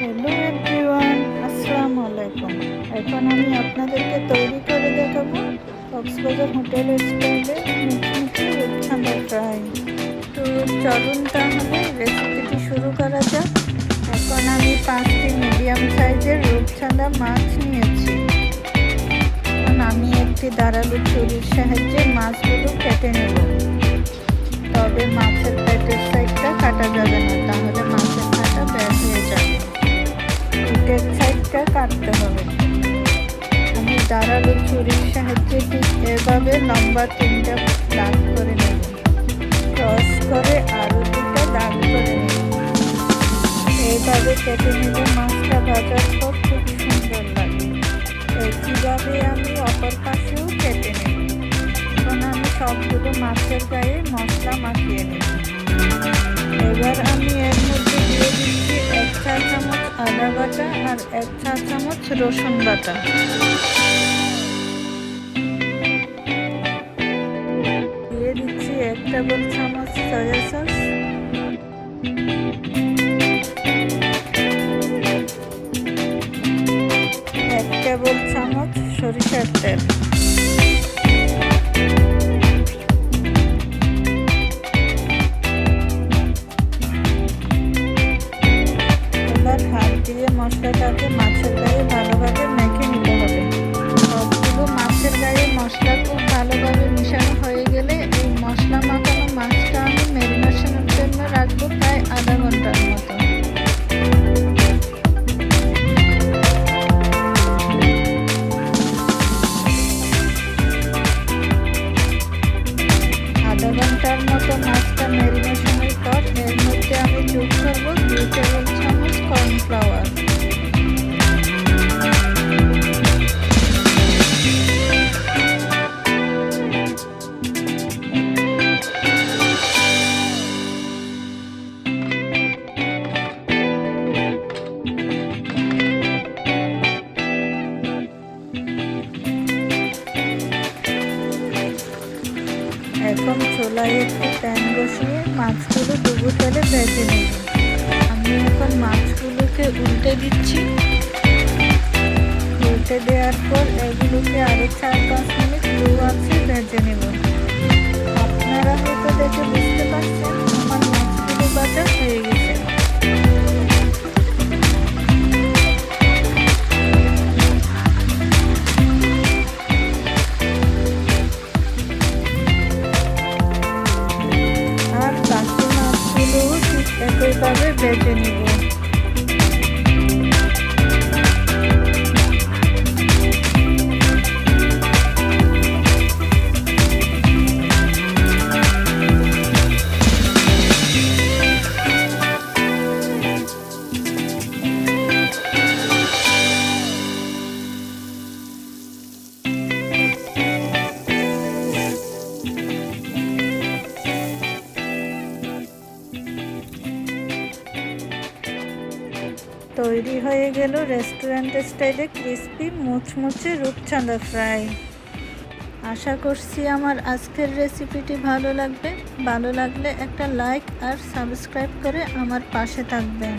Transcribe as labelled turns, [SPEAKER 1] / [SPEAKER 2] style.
[SPEAKER 1] Hello everyone, আসসালামু আলাইকুম। এখন আমি আপনাদেরকে তৈরি করে দেখাবো কক্সবাজার হোটেলের স্টাইলে মুচমুচে রূপচাঁদা ফ্রাই। তো চলুন তাহলে রেসিপিটি শুরু করা যাক। এখন আমি 5টি মিডিয়াম সাইজের রূপচাঁদা মাছ নিয়েছি। এখন আমি একটি ধারালো ছুরির সাহায্যে মাছগুলো কেটে নেব। তবে মাছের পেটের সাইডটা কাটা যাবে না, তাহলে মাছের কাঁটা বের হয়ে যাবে। পিঠের সাইডটা কাটতে হবে। আমি ধারালো ছুরির সাহায্যে ঠিক এভাবে লম্বা 3টা দাগ করে নেব। ক্রস করে আরও 2টা দাগ করে নেব। এইভাবে কেটে নিলে মাছটা ভাজার পর খুব সুন্দর লাগে। একইভাবে আমি অপর পাশেও কেটে নেব। এখন আমি সবগুলো মাছের গায়ে মশলা মাখিয়ে নেব। এবার আমি এর মধ্যে দিয়ে দিচ্ছি 1 চা চামচ আদা বাটা আর 1 চা চামচ রসুন বাটা। দিয়ে দিচ্ছি 1 টেবিল চামচ সয়া সস, 1 টেবিল চামচ সরিষার তেল, হাত দিয়ে মশলাটাকে মাছের গায়ে ভালোভাবে মেখে নিতে হবে। সবগুলো মাছের গায়ে মশলা খুব ভালোভাবে মেশানো হয়ে গেলে এই মশলা মাখানো মাছটা আমি ম্যারিনেশনের জন্য রাখবো প্রায় আধা ঘন্টার মতো। আধা ঘন্টার মতো মাছটা ম্যারিনেশনের পর এর মধ্যে আমি যোগ করবো 2 টেবিল চামচ কর্নফ্লাওয়ার। এখন চুলায় একটি প্যান বসিয়ে মাছগুলো ডুবো তেলে ভেজে নেব। আমি এখন মাছগুলোকে উল্টে দিচ্ছি। উল্টে দেওয়ার পর এগুলোকে আরও 4-5 মিনিট লো আঁচে ভেজে নেব। আপনারা হয়তো দেখে বুঝতে পারছেন আমার মাছগুলো ভাজা হয়ে গেছে। একইভাবে ভেজে নিব। তৈরি হয়ে গেল রেস্টুরেন্ট স্টাইলে ক্রিস্পি মুচমুচে রূপচাঁদা ফ্রাই। আশা করছি আমার আজকের রেসিপিটি ভালো লাগবে। ভালো লাগলে একটা লাইক আর সাবস্ক্রাইব করে আমার পাশে থাকবেন।